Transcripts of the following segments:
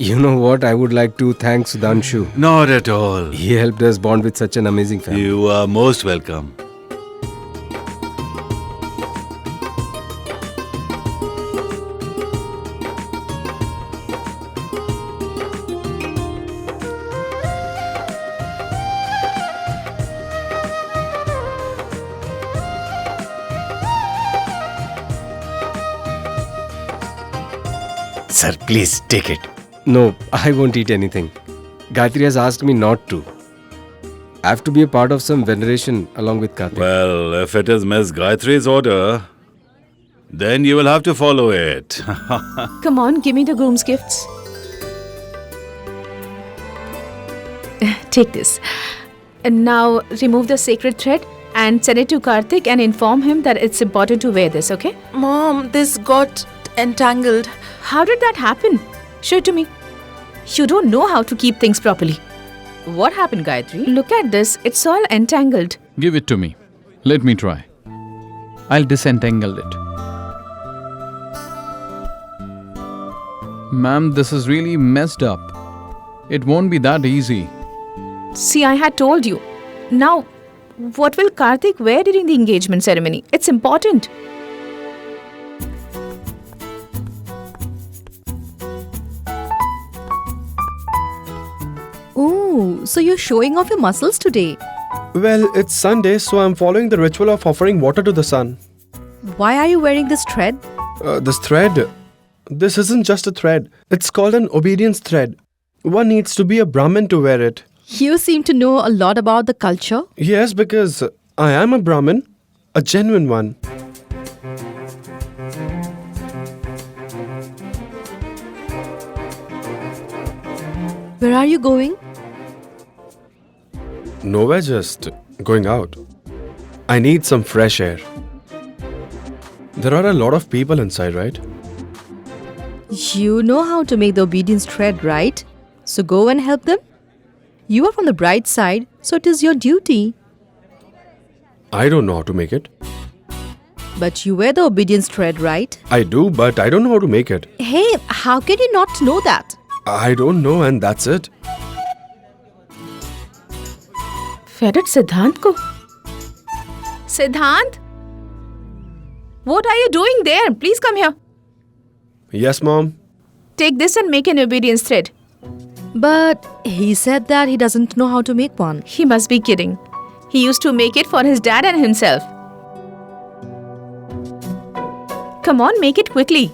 You know what? I would like to thank Sudhanshu. Not at all. He helped us bond with such an amazing family. You are most welcome. Sir, please take it. No, I won't eat anything. Gayatri has asked me not to. I have to be a part of some veneration along with Karthik. Well, if it is Miss Gayatri's order, then you will have to follow it. Come on, give me the groom's gifts. Take this. And now remove the sacred thread and send it to Karthik and inform him that it's important to wear this, okay? Mom, this got entangled. How did that happen? Show it to me. You don't know how to keep things properly. What happened, Gayatri? Look at this. It's all entangled. Give it to me. Let me try. I'll disentangle it. Ma'am, this is really messed up. It won't be that easy. See, I had told you. Now, what will Karthik wear during the engagement ceremony? It's important. Oh, so you're showing off your muscles today. Well, it's Sunday, so I'm following the ritual of offering water to the sun. Why are you wearing this thread? This thread. This isn't just a thread. It's called an obedience thread. One needs to be a Brahmin to wear it. You seem to know a lot about the culture. Yes, because I am a Brahmin. A genuine one. Where are you going? Nowhere, just going out. I need some fresh air. There are a lot of people inside, right? You know how to make the obedience thread, right? So go and help them. You are from the bride's side, so it is your duty. I don't know how to make it. But you wear the obedience thread, right? I do, but I don't know how to make it. Hey, how can you not know that? I don't know, and that's it. Ferret Siddhant ko. Siddhant? What are you doing there? Please come here. Yes, Mom. Take this and make an obedience thread. But he said that he doesn't know how to make one. He must be kidding. He used to make it for his dad and himself. Come on, make it quickly.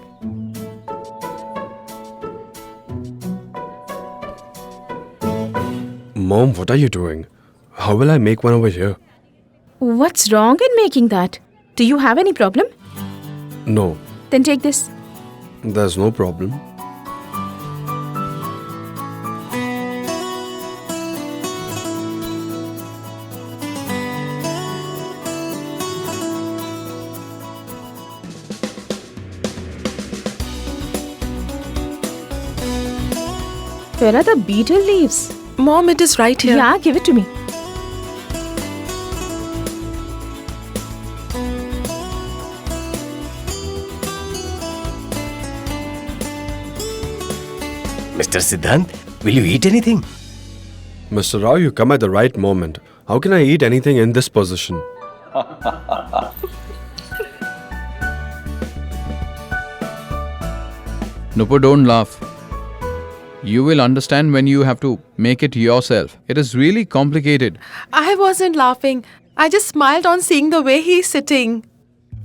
Mom, what are you doing? How will I make one over here? What's wrong in making that? Do you have any problem? No, Then take this. there's no problem. Where are the betel leaves? Mom, it is right here. Yeah, give it to me. Mr. Siddhant, will you eat anything? Mr. Rao, you come at the right moment. How can I eat anything in this position? Nupur, don't laugh. You will understand when you have to make it yourself. It is really complicated. I wasn't laughing. I just smiled on seeing the way he's sitting.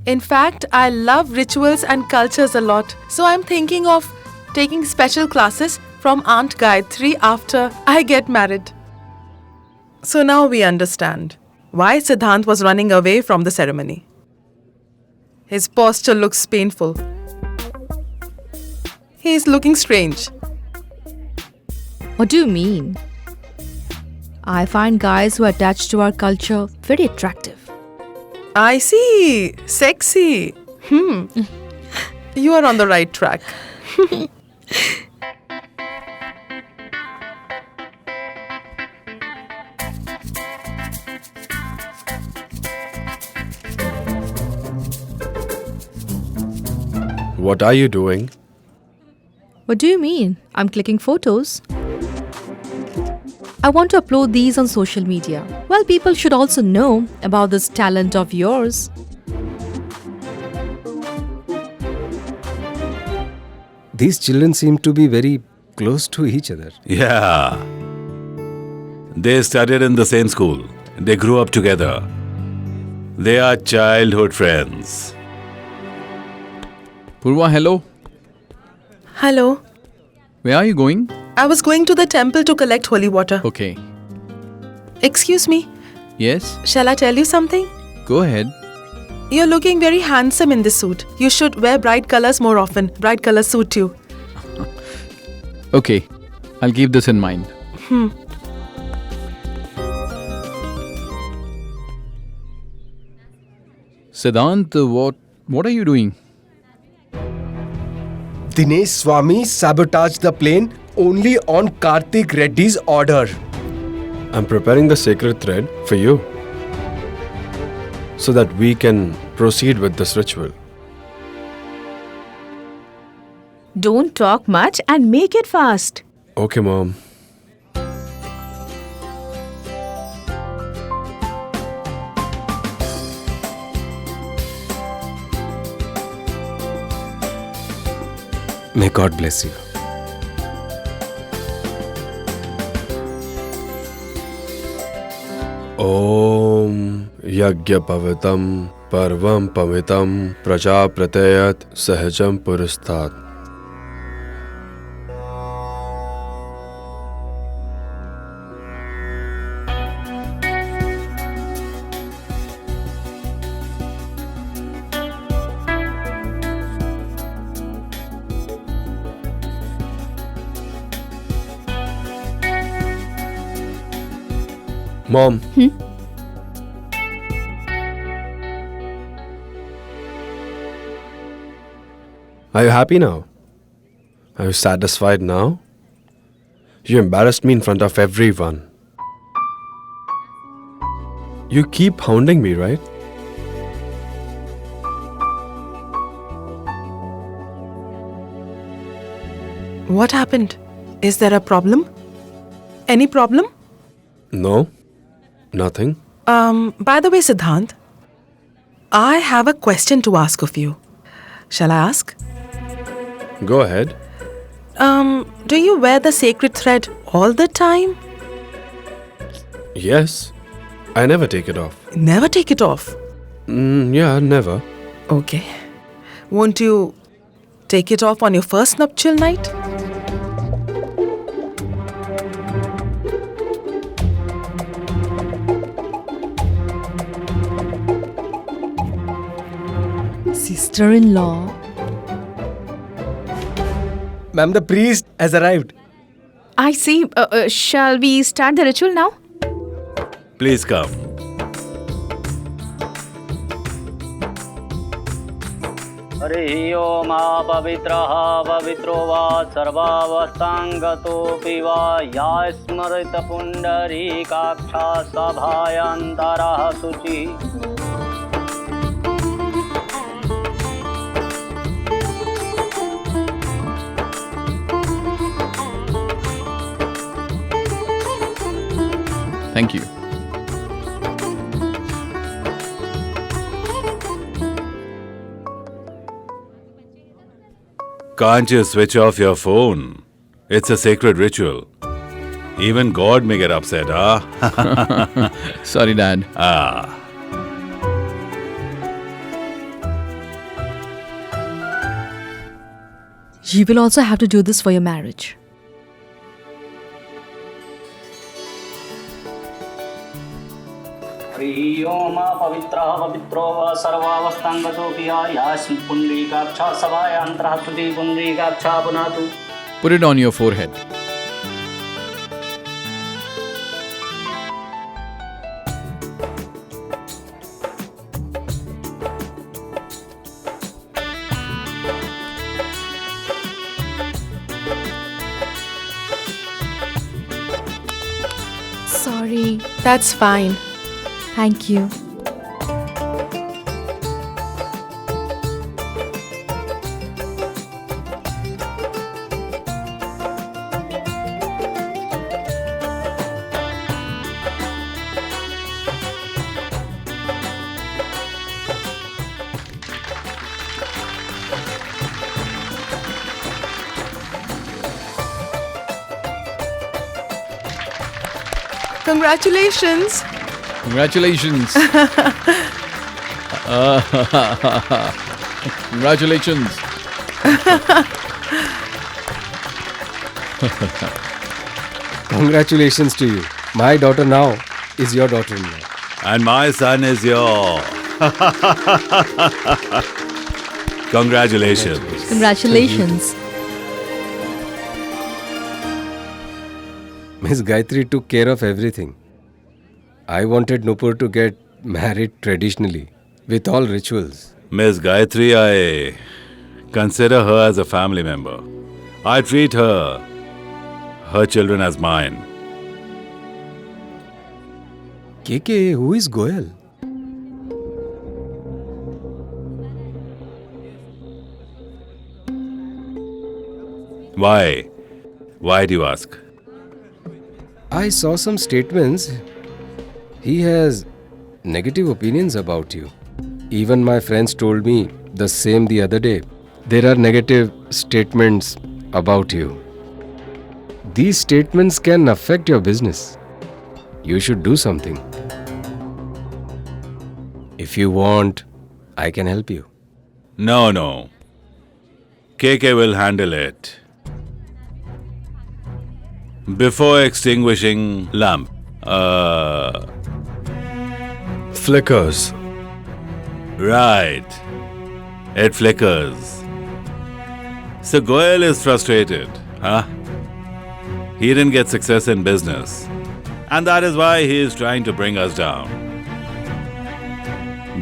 In fact, I love rituals and cultures a lot. So I'm thinking of taking special classes from Aunt Gayatri after I get married. So now we understand why Siddhant was running away from the ceremony. His posture looks painful. He's looking strange. What do you mean? I find guys who are attached to our culture very attractive. I see. Sexy. You are on the right track. What are you doing? What do you mean? I'm clicking photos. I want to upload these on social media. Well, people should also know about this talent of yours. These children seem to be very close to each other. Yeah. They studied in the same school. They grew up together. They are childhood friends. Purva, hello. Hello. Where are you going? I was going to the temple to collect holy water. Okay. Excuse me. Yes, Shall I tell you something? go ahead. You're looking very handsome in this suit. You should wear bright colors more often. Bright colors suit you. Okay, I'll keep this in mind. Siddhant, what are you doing? Dinesh Swami sabotaged the plane only on Karthik Reddy's order. I'm preparing the sacred thread for you so that we can proceed with this ritual. Don't talk much and make it fast. Okay, Mom. May God bless you. Om Yagyapavitam Parvam Pamitam Prajapratyayat Sahajam Purusthat. Mom. Are you happy now? Are you satisfied now? You embarrassed me in front of everyone. You keep hounding me, right? What happened? Is there a problem? Any problem? No. Nothing. By the way, Siddhant, I have a question to ask of you. Shall I ask? Go ahead. Do you wear the sacred thread all the time? Yes. I never take it off. Never take it off. Yeah, never. Okay. Won't you take it off on your first nuptial night? Sister-in-law. Ma'am, the priest has arrived. I see. Shall we start the ritual now? Please come. हरिः ओम पवित्रः पवित्रो वा सर्वावस्थाङ्गतोऽपि वा या स्मरत पुण्डरीकाक्षा सभायान्तरः शुचिः Thank you. Can't you switch off your phone? It's a sacred ritual. Even God may get upset, huh? Sorry, Dad. You will also have to do this for your marriage. हरिः ओम पवित्रः पवित्रो वा सर्वावस्थाङ्गतोऽपि या पुण्डरीकाक्षा सभायान्तरः शुचिः पुण्डरीकाक्षा पुनातु Put it on your forehead. Sorry. That's fine. Thank you. Congratulations. Congratulations. Congratulations. Congratulations to you. My daughter now is your daughter-in-law. And my son is your. Congratulations. Congratulations. Miss Gayatri took care of everything. I wanted Nupur to get married traditionally, with all rituals. Miss Gayatri, I consider her as a family member. I treat her children as mine. KK, who is Goyal? Why? Why do you ask? I saw some statements. He has negative opinions about you. Even my friends told me the same the other day. There are negative statements about you. These statements can affect your business. You should do something. If you want, I can help you. No. KK will handle it. Before extinguishing lamp, Flickers. right. It flickers. So Goyal is frustrated, huh? He didn't get success in business. And that is why he is trying to bring us down.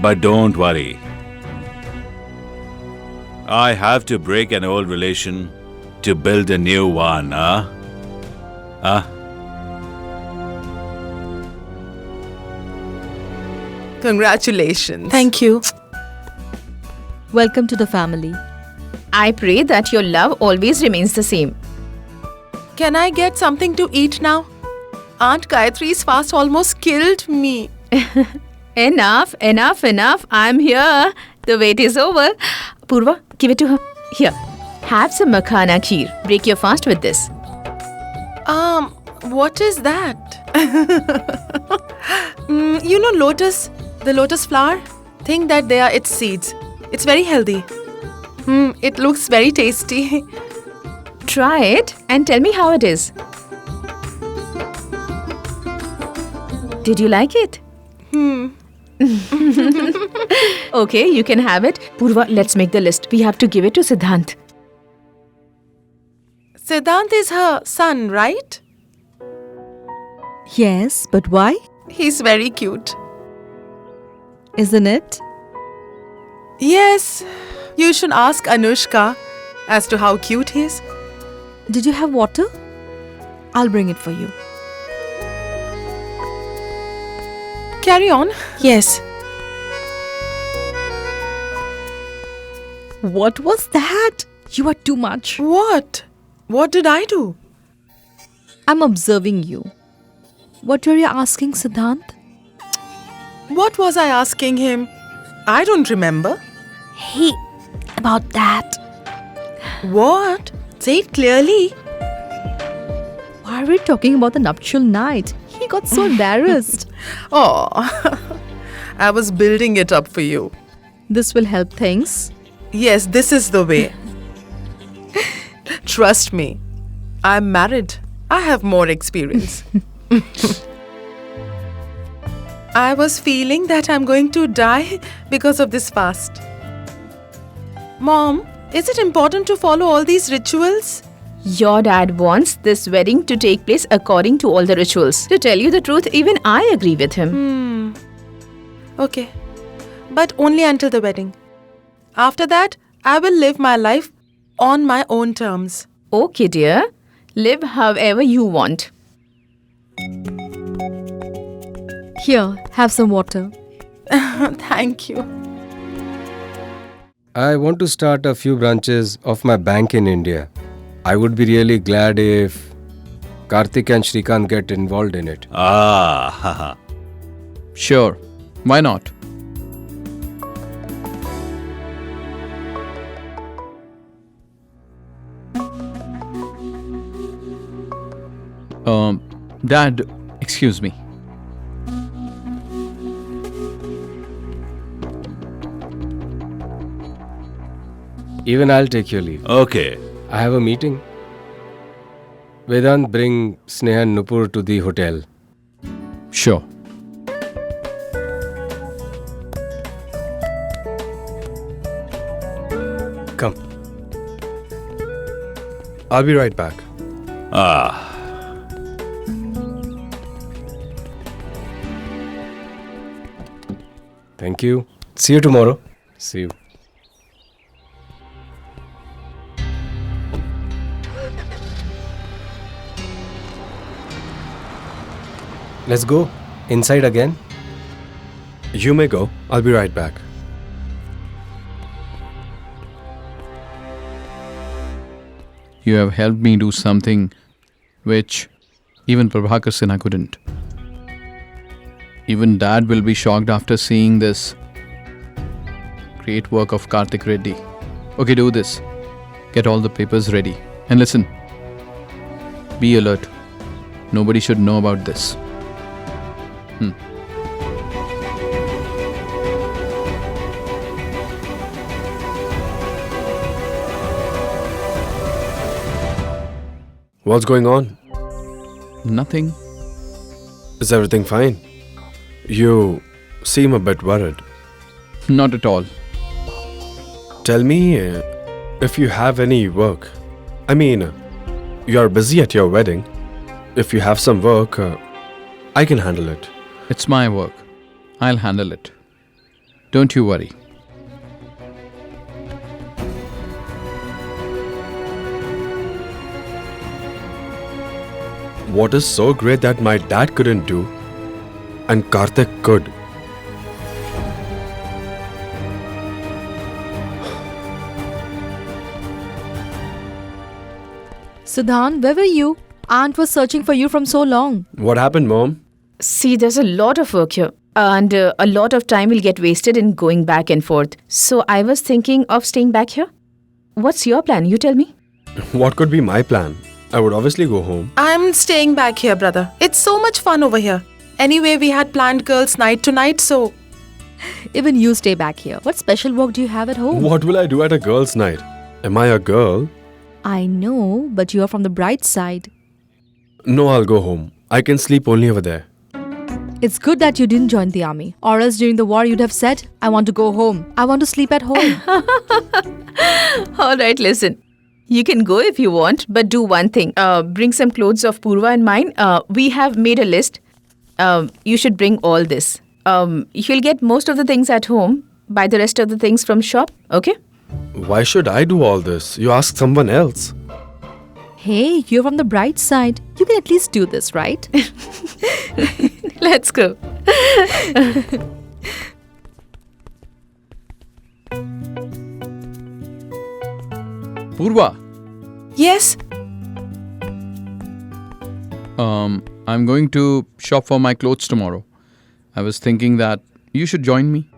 But don't worry. I have to break an old relation to build a new one, huh? Huh? Congratulations. Thank you. Welcome to the family. I pray that your love always remains the same. Can I get something to eat now? Aunt Gayatri's fast almost killed me. Enough. I'm here. The wait is over. Purva, give it to her. Here. Have some makhana kheer. Break your fast with this. What is that? You know lotus? The lotus flower? Think that they are its seeds. It's very healthy. It looks very tasty. Try it and tell me how it is. Did you like it? Okay, you can have it. Purva, let's make the list. We have to give it to Siddhant. Siddhant is her son, right? Yes, but why? He's very cute. Isn't it? Yes, you should ask Anushka as to how cute he is. Did you have water? I'll bring it for you. Carry on. Yes. What was that? You are too much. What? What did I do? I'm observing you. What were you asking, Siddhant? What was I asking him? I don't remember. Hey, about that. What? Say it clearly. Why are we talking about the nuptial night? He got so embarrassed. Oh, I was building it up for you. This will help things. Yes, this is the way. Trust me, I'm married. I have more experience. I was feeling that I'm going to die because of this fast. Mom, is it important to follow all these rituals? Your dad wants this wedding to take place according to all the rituals. To tell you the truth, even I agree with him. Okay, but only until the wedding. After that, I will live my life on my own terms. Okay, dear. Live however you want. Here, have some water. Thank you. I want to start a few branches of my bank in India. I would be really glad if Karthik and Shrikant get involved in it. Haha. Sure. Why not? Dad, Excuse me. Even I'll take your leave. Okay. I have a meeting. Vedant, bring Sneha and Nupur to the hotel. Sure. Come. I'll be right back. Ah. Thank you. See you tomorrow. See you. Let's go. Inside again. You may go. I'll be right back. You have helped me do something which even Prabhakar Sinha couldn't. Even Dad will be shocked after seeing this great work of Karthik Reddy. Okay, do this. Get all the papers ready. And listen, be alert. Nobody should know about this. What's going on? Nothing. Is everything fine? You seem a bit worried. Not at all. Tell me if you have any work. I mean, you are busy at your wedding. If you have some work, I can handle it. It's my work. I'll handle it. Don't you worry. What is so great that my dad couldn't do and Karthik could? Siddhant, where were you? Aunt was searching for you from so long. What happened, Mom? See, there's a lot of work here. And a lot of time will get wasted in going back and forth. So I was thinking of staying back here. What's your plan? You tell me. What could be my plan? I would obviously go home. I'm staying back here, brother. It's so much fun over here. Anyway, we had planned girls' night tonight, so Even you stay back here. What special work do you have at home? What will I do at a girl's night? Am I a girl? I know, but you are from the bright side. No, I'll go home. I can sleep only over there. It's good that you didn't join the army. Or else during the war you'd have said, I want to go home. I want to sleep at home. All right, listen. You can go if you want, but do one thing. Bring some clothes of Purva and mine. We have made a list. You should bring all this. You'll get most of the things at home. Buy the rest of the things from shop, okay? Why should I do all this? You ask someone else. Hey, you're from the bright side. You can at least do this, right? Let's go. Purva, yes. I'm going to shop for my clothes tomorrow. I was thinking that you should join me.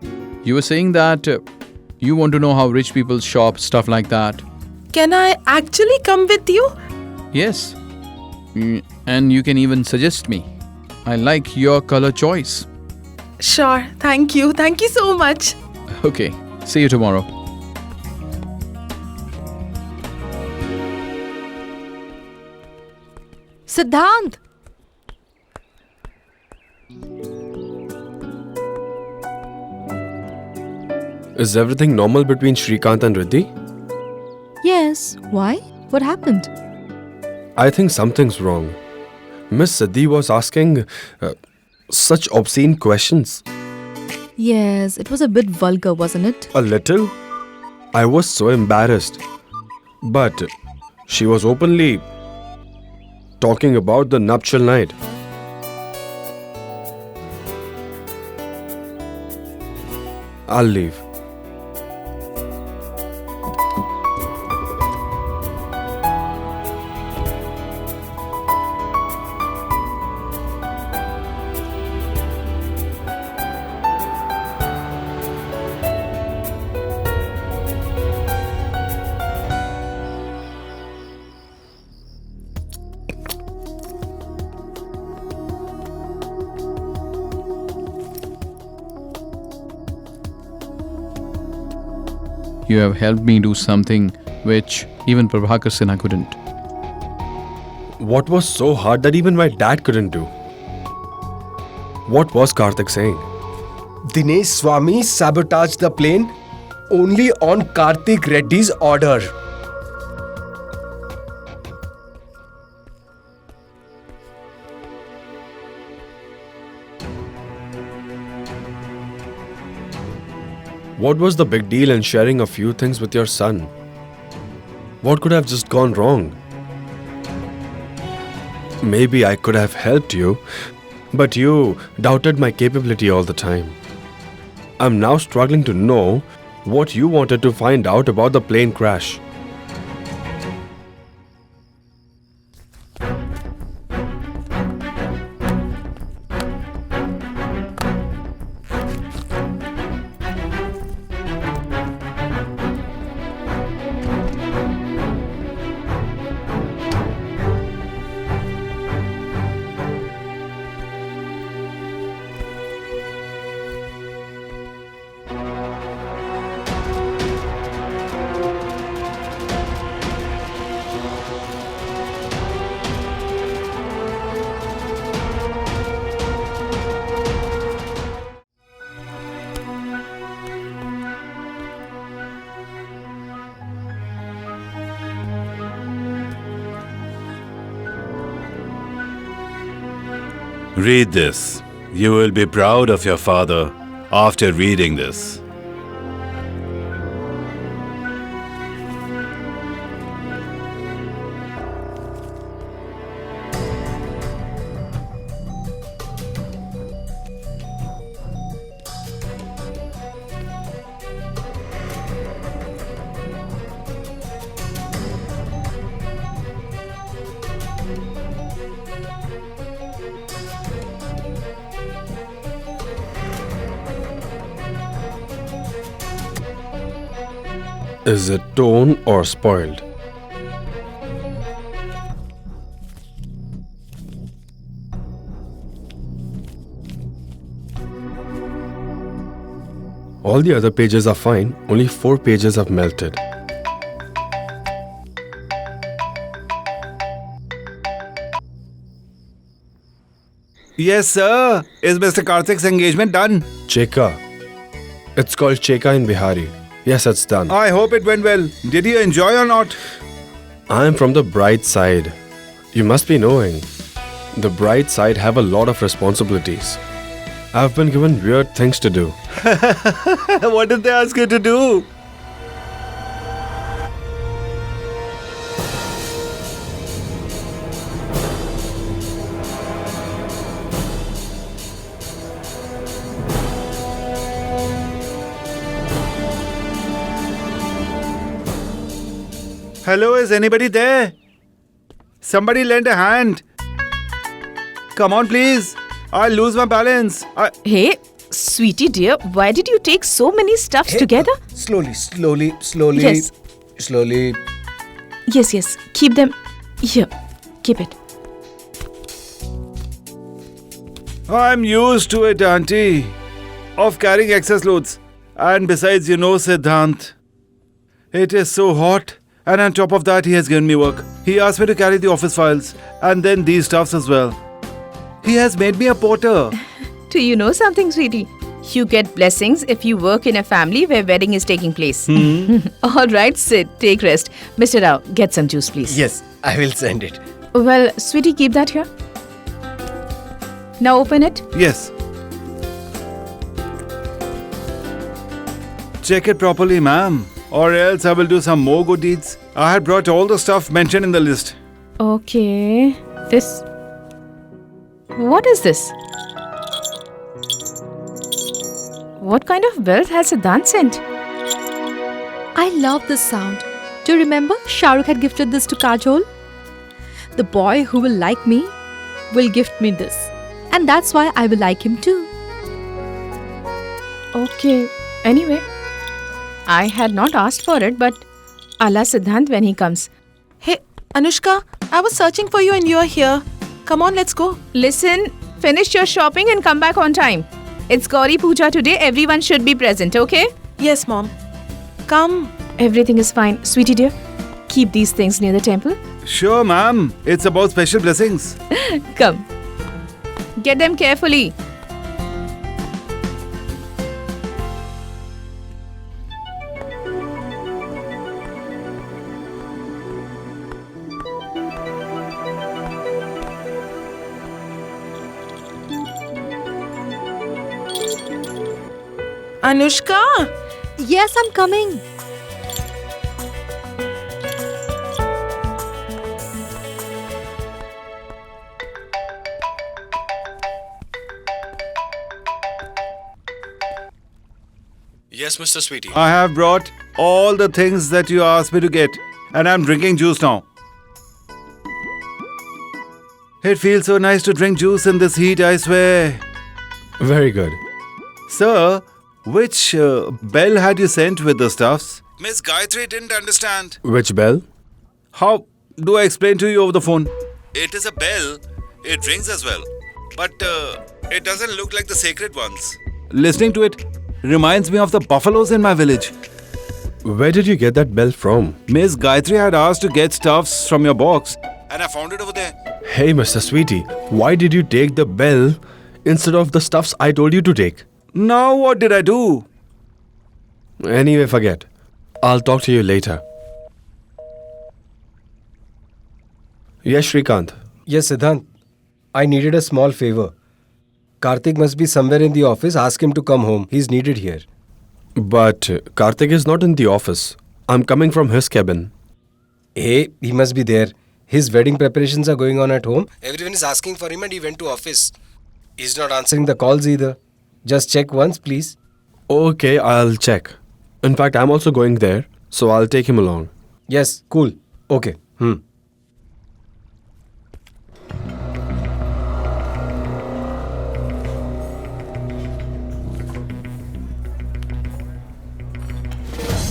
You were saying that you want to know how rich people shop, stuff like that. Can I actually come with you? Yes. And you can even suggest me. I like your color choice. Sure. Thank you. Thank you so much. Okay. See you tomorrow. Siddhant! Is everything normal between Shrikant and Riddhi? Yes. Why? What happened? I think something's wrong. Miss Siddhi was asking such obscene questions. Yes, it was a bit vulgar, wasn't it? A little? I was so embarrassed. But she was openly talking about the nuptial night. I'll leave. You have helped me do something which even Prabhakar Sinha couldn't. What was so hard that even my dad couldn't do? What was Karthik saying? Dinesh Swami sabotaged the plane only on Karthik Reddy's order. What was the big deal in sharing a few things with your son? What could have just gone wrong? Maybe I could have helped you, but you doubted my capability all the time. I'm now struggling to know what you wanted to find out about the plane crash. Read this. You will be proud of your father after reading this. Is it torn or spoiled? All the other pages are fine, only 4 pages have melted. Yes, sir. Is Mr. Karthik's engagement done? Cheka. It's called Cheka in Bihari. Yes, it's done. I hope it went well. Did you enjoy or not? I'm from the bride side. You must be knowing. The bride side have a lot of responsibilities. I've been given weird things to do. What did they ask you to do? Hello, is anybody there? Somebody lend a hand. Come on, please. I'll lose my balance. Hey, sweetie dear, why did you take so many stuffs together? Slowly. Yes. Slowly. Yes. Keep them here. Keep it. I'm used to it, Auntie, of carrying excess loads. And besides, you know, Siddhant, it is so hot. And on top of that, he has given me work. He asked me to carry the office files and then these stuffs as well. He has made me a porter. Do you know something, sweetie? You get blessings if you work in a family where wedding is taking place. All right, Sid, take rest. Mr. Rao, get some juice, please. Yes, I will send it. Well, sweetie, keep that here. Now open it. Yes. Check it properly, ma'am. Or else I will do some more good deeds. I had brought all the stuff mentioned in the list. Okay. This. What is this? What kind of wealth has Siddhant sent? I love this sound. Do you remember Shah Rukh had gifted this to Kajol? The boy who will like me will gift me this. And that's why I will like him too. Okay. Anyway, I had not asked for it, but Allah Siddhant when he comes. Hey, Anushka, I was searching for you and you're here. Come on, let's go. Listen, finish your shopping and come back on time. It's Gauri Puja today. Everyone should be present, okay? Yes, Mom. Come Everything is fine. Sweetie dear, keep these things near the temple. Sure, ma'am. It's about special blessings. Come. Get them carefully. Anushka, Yes, I'm coming. Yes, Mr. Sweetie. I have brought all the things that you asked me to get, and I'm drinking juice now. It feels so nice to drink juice in this heat, I swear. Very good. Sir, which bell had you sent with the stuffs? Miss Gayatri didn't understand. Which bell? How do I explain to you over the phone? It is a bell. It rings as well. But it doesn't look like the sacred ones. Listening to it reminds me of the buffaloes in my village. Where did you get that bell from? Miss Gayatri had asked to get stuffs from your box, and I found it over there. Hey, Mr. Sweetie, why did you take the bell instead of the stuffs I told you to take? Now what did I do? Anyway, forget. I'll talk to you later. Yes, Shrikant. Yes, Siddhant. I needed a small favor. Karthik must be somewhere in the office. Ask him to come home. He's needed here. But Karthik is not in the office. I'm coming from his cabin. Hey, he must be there. His wedding preparations are going on at home. Everyone is asking for him and he went to office. He's not answering the calls either. Just check once, please. Okay, I'll check. In fact, I'm also going there, so I'll take him along. Yes, cool. Okay.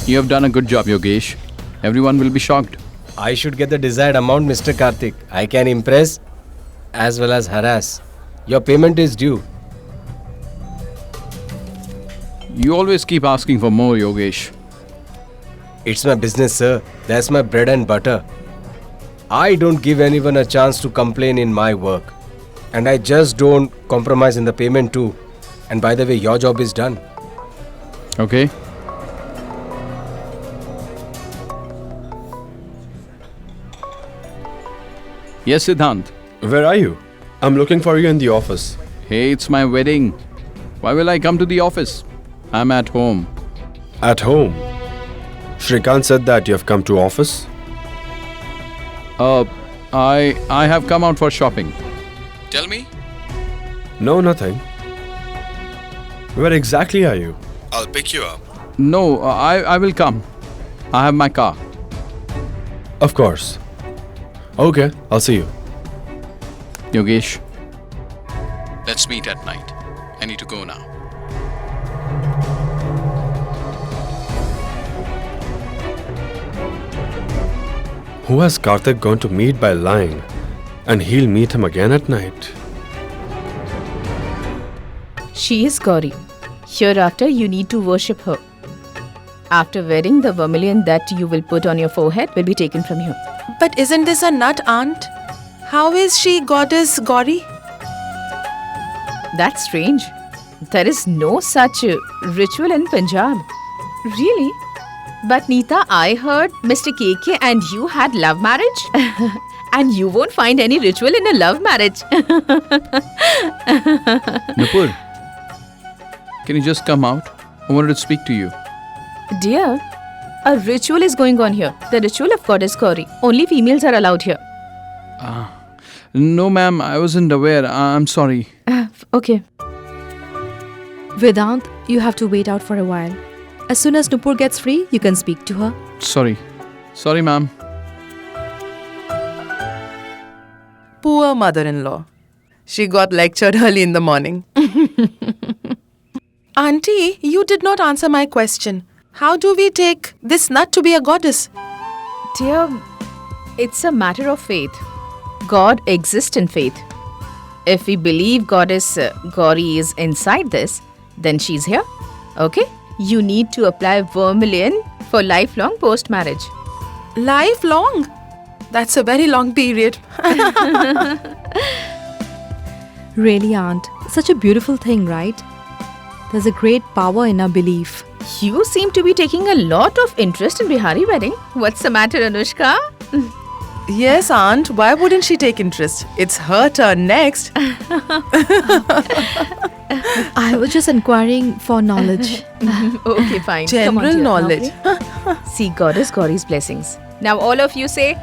You have done a good job, Yogesh. Everyone will be shocked. I should get the desired amount, Mr. Karthik. I can impress as well as harass. Your payment is due. You always keep asking for more, Yogesh. It's my business, sir. That's my bread and butter. I don't give anyone a chance to complain in my work. And I just don't compromise in the payment too. And by the way, your job is done. Okay? Yes, Siddhant. Where are you? I'm looking for you in the office. Hey, it's my wedding. Why will I come to the office? I'm at home. At home. Shrikant said that you have come to office. I have come out for shopping. Tell me. No, nothing. Where exactly are you? I'll pick you up. No, I will come. I have my car. Of course. Okay, I'll see you. Yogesh, let's meet at night. I need to go now. Who has Karthik gone to meet by lying? And he'll meet him again at night. She is Gauri. Hereafter, you need to worship her. After wedding, the vermilion that you will put on your forehead will be taken from you. but isn't this a nut aunt? How is she goddess Gauri? That's strange. There is no such ritual in Punjab. Really? But Neeta, I heard Mr. KK and you had love marriage. And you won't find any ritual in a love marriage. Nupur, can you just come out? I wanted to speak to you. Dear, a ritual is going on here. The ritual of goddess Gauri. Only females are allowed here. No, ma'am, I wasn't aware. I'm sorry. Okay. Vedant, you have to wait out for a while. As soon as Nupur gets free, you can speak to her. Sorry. Sorry, ma'am. Poor mother-in-law. She got lectured early in the morning. Auntie, you did not answer my question. How do we take this nut to be a goddess? Dear, it's a matter of faith. God exists in faith. If we believe goddess Gauri is inside this, then she's here. Okay? You need to apply vermilion for lifelong post-marriage. Lifelong? That's a very long period. Really, Aunt. Such a beautiful thing, right? There's a great power in our belief. You seem to be taking a lot of interest in Bihari wedding. What's the matter, Anushka? Yes, Aunt. Why wouldn't she take interest? It's her turn next. I was just inquiring for knowledge. Okay, fine. Come on, General dear. knowledge. See Goddess Gauri's blessings. Now all of you say,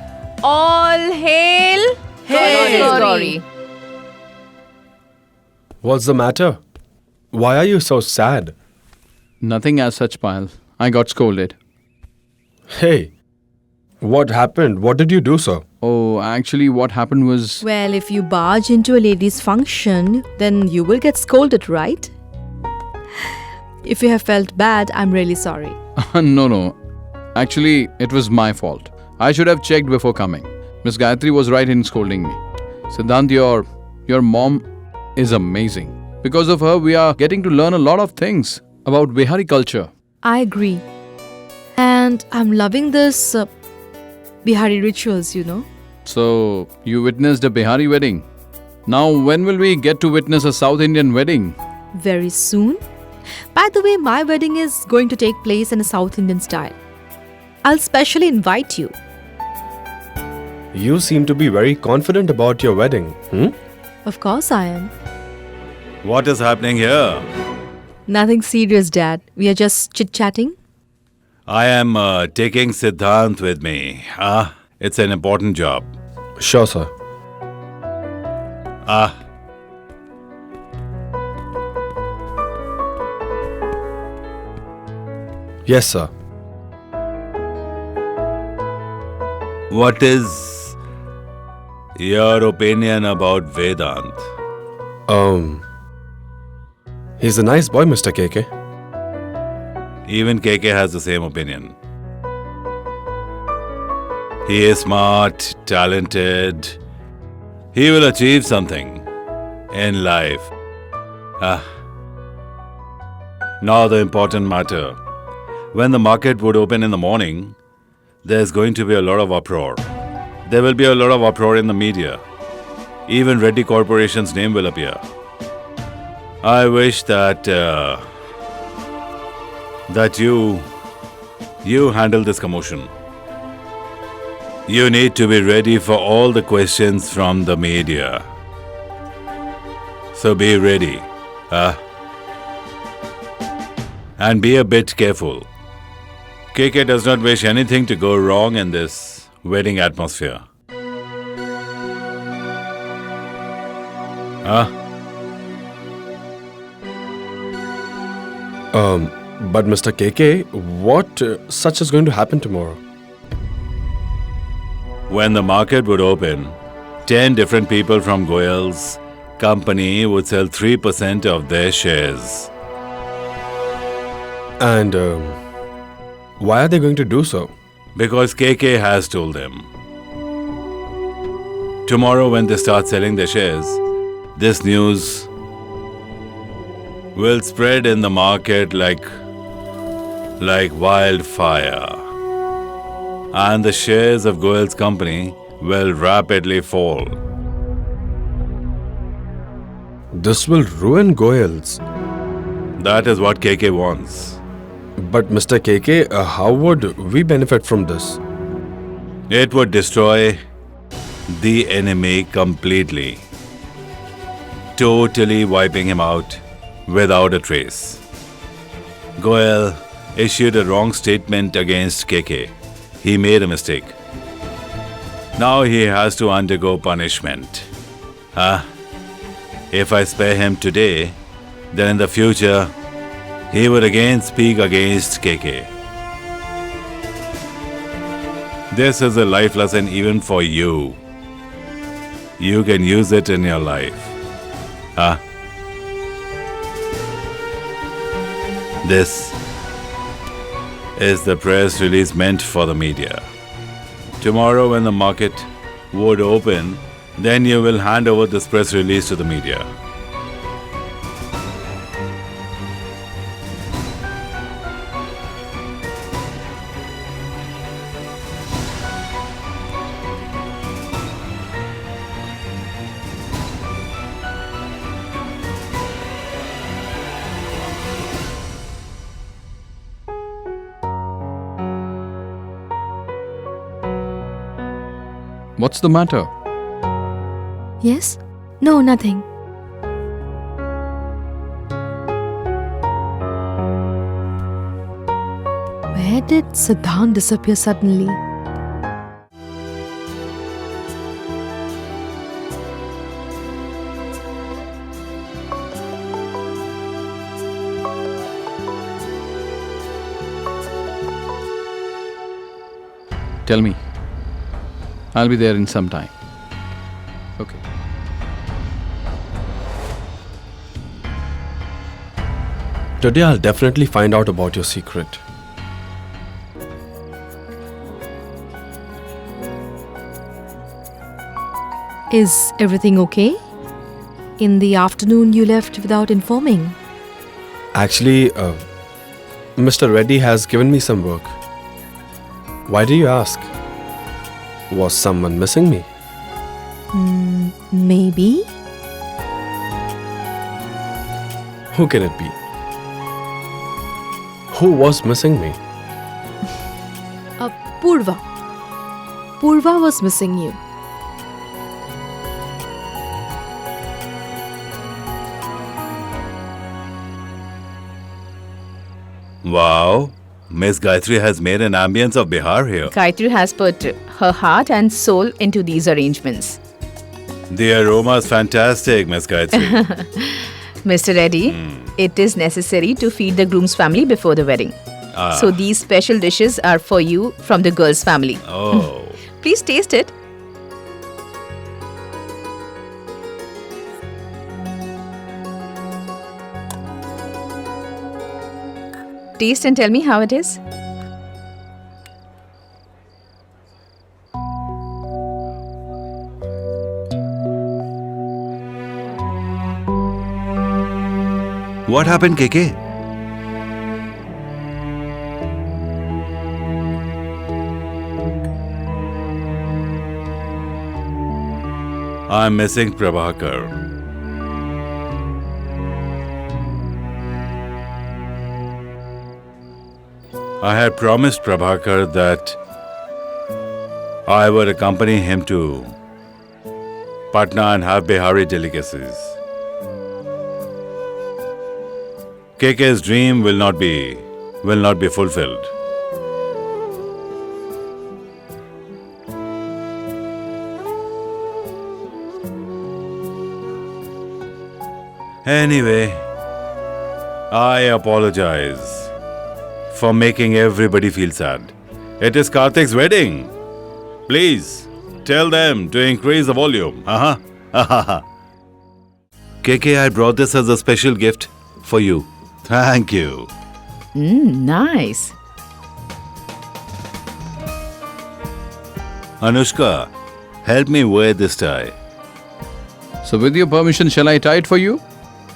all hail Hail Goddess Gauri. Gauri. What's the matter? Why are you so sad? Nothing as such, Payal. I got scolded. Hey, what happened? What did you do, sir? Oh, actually, what happened was. Well, if you barge into a lady's function, then you will get scolded, right? If you have felt bad, I'm really sorry. No. Actually, it was my fault. I should have checked before coming. Miss Gayatri was right in scolding me. Siddhant, your mom is amazing. Because of her, we are getting to learn a lot of things about Bihari culture. I agree. And I'm loving this Bihari rituals, you know. So, you witnessed a Bihari wedding. Now, when will we get to witness a South Indian wedding? Very soon. By the way, my wedding is going to take place in a South Indian style. I'll specially invite you. You seem to be very confident about your wedding. Of course I am. What is happening here? Nothing serious, Dad. We are just chit-chatting. I am taking Siddhant with me. It's an important job. Sure, sir. Yes, sir. What is your opinion about Vedant? He's a nice boy, Mr. KK. Even KK has the same opinion. He is smart, talented. He will achieve something in life. Now the important matter. When the market would open in the morning, there's going to be a lot of uproar. There will be a lot of uproar in the media. Even Reddy Corporation's name will appear. I wish that you handle this commotion. You need to be ready for all the questions from the media. So be ready. And be a bit careful. KK does not wish anything to go wrong in this wedding atmosphere. But Mr. KK, what such is going to happen tomorrow? When the market would open, 10 different people from Goyal's company would sell 3% of their shares. And why are they going to do so? Because KK has told them. Tomorrow when they start selling their shares, this news will spread in the market like wildfire. And the shares of Goyal's company will rapidly fall. This will ruin Goyal's. That is what KK wants. But Mr. KK, how would we benefit from this? It would destroy the enemy completely. Totally wiping him out without a trace. Goyal issued a wrong statement against KK. He made a mistake. Now he has to undergo punishment. If I spare him today, then in the future, he would again speak against KK. This is a life lesson even for you. You can use it in your life. This is the press release meant for the media. Tomorrow when the market would open, then you will hand over this press release to the media. What's the matter? Yes? No, nothing. Where did Siddhant disappear suddenly? Tell me. I'll be there in some time. Okay. Today I'll definitely find out about your secret. Is everything okay? In the afternoon, you left without informing. Actually, Mr. Reddy has given me some work. Why do you ask? Was someone missing me? Maybe. Who can it be? Who was missing me? Purva. Purva was missing you. Wow. Miss Gayatri has made an ambience of Bihar here. Gayatri has put her heart and soul into these arrangements. The aroma is fantastic, Miss Gayatri. Mr. Reddy, it is necessary to feed the groom's family before the wedding. So these special dishes are for you from the girl's family. Oh. Please taste it. Taste and tell me how it is. What happened, KK? I'm missing Prabhakar. I had promised Prabhakar that I would accompany him to Patna and have Bihari delicacies. KK's dream will not be fulfilled. Anyway, I apologize for making everybody feel sad. It is Karthik's wedding. Please tell them to increase the volume. KK, I brought this as a special gift for you. Thank you. Nice. Anushka, help me wear this tie. So with your permission, shall I tie it for you?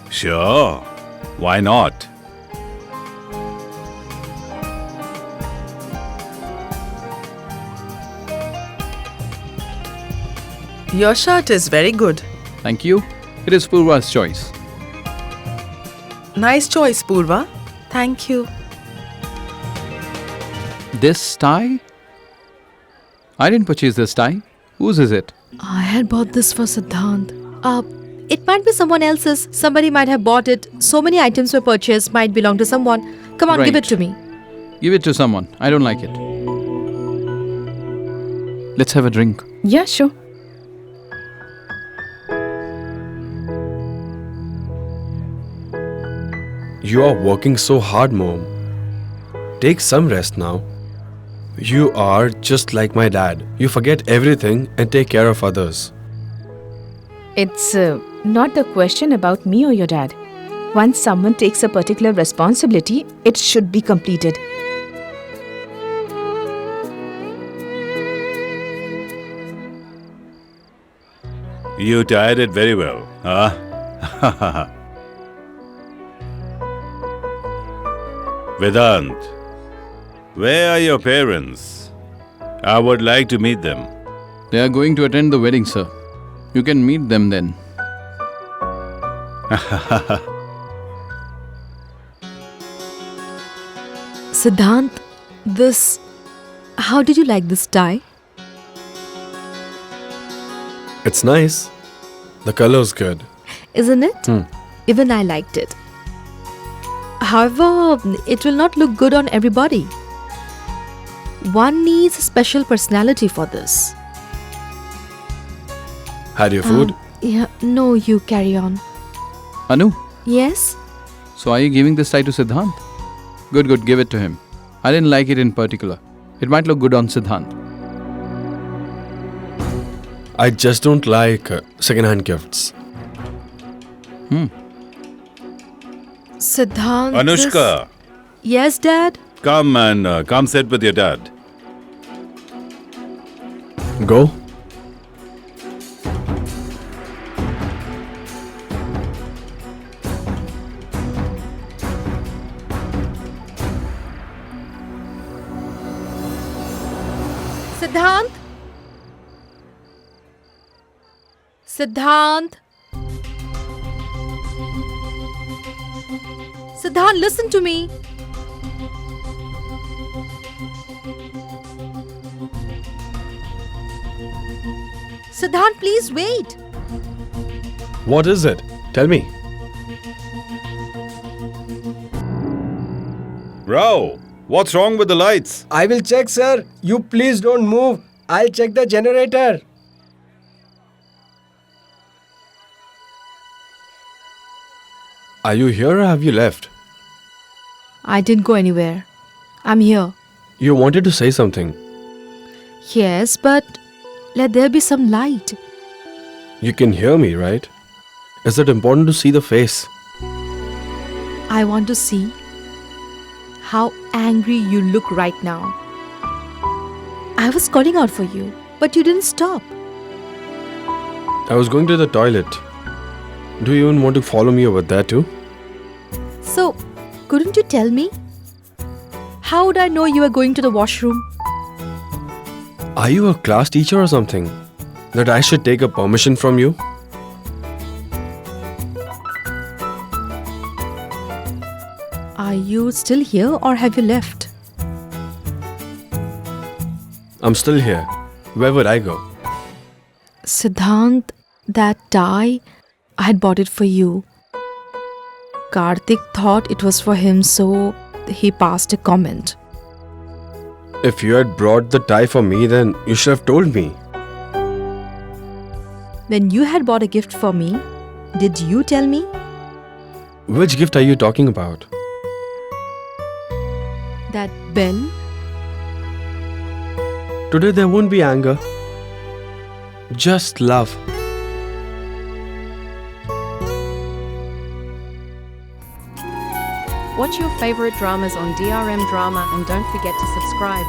Sure. Why not? Your shirt is very good. Thank you. It is Purva's choice. Nice choice, Purva. Thank you. This tie? I didn't purchase this tie. Whose is it? I had bought this for Siddhant. It might be someone else's. Somebody might have bought it. So many items were purchased, might belong to someone. Come on, give Right. it to me. Give it to someone. I don't like it. Let's have a drink. Yeah, sure. You are working so hard, Mom. Take some rest now. You are just like my dad. You forget everything and take care of others. It's not the question about me or your dad. Once someone takes a particular responsibility, it should be completed. You tied it very well, huh? Vedant, where are your parents? I would like to meet them. They are going to attend the wedding, sir. You can meet them then. Siddhant, this... How did you like this tie? It's nice. The color's good. Isn't it? Even I liked it. However, it will not look good on everybody. One needs a special personality for this. Had your food? Yeah, no, you carry on. Anu, Yes? so are you giving this tie to Siddhant? Good, good, give it to him. I didn't like it in particular. It might look good on Siddhant. I just don't like second-hand gifts. Siddhant. Anushka, Yes, Dad? come and come sit with your dad. Go. Siddhant? Siddhant? Siddhant, listen to me. Siddhant, please wait. What is it? Tell me. Rao, what's wrong with the lights? I will check, sir. You please don't move. I'll check the generator. Are you here or have you left? I didn't go anywhere. I'm here. You wanted to say something. Yes, but let there be some light. You can hear me, right? Is it important to see the face? I want to see how angry you look right now. I was calling out for you, but you didn't stop. I was going to the toilet. Do you even want to follow me over there too? So, couldn't you tell me? How would I know you were going to the washroom? Are you a class teacher or something? That I should take a permission from you? Are you still here or have you left? I'm still here. Where would I go? Siddhant, that tie, I had bought it for you. Karthik thought it was for him, so he passed a comment. If you had brought the tie for me, then you should have told me. When you had bought a gift for me, did you tell me? Which gift are you talking about? That bell? Today there won't be anger. Just love. Watch your favorite dramas on DRM Drama and don't forget to subscribe.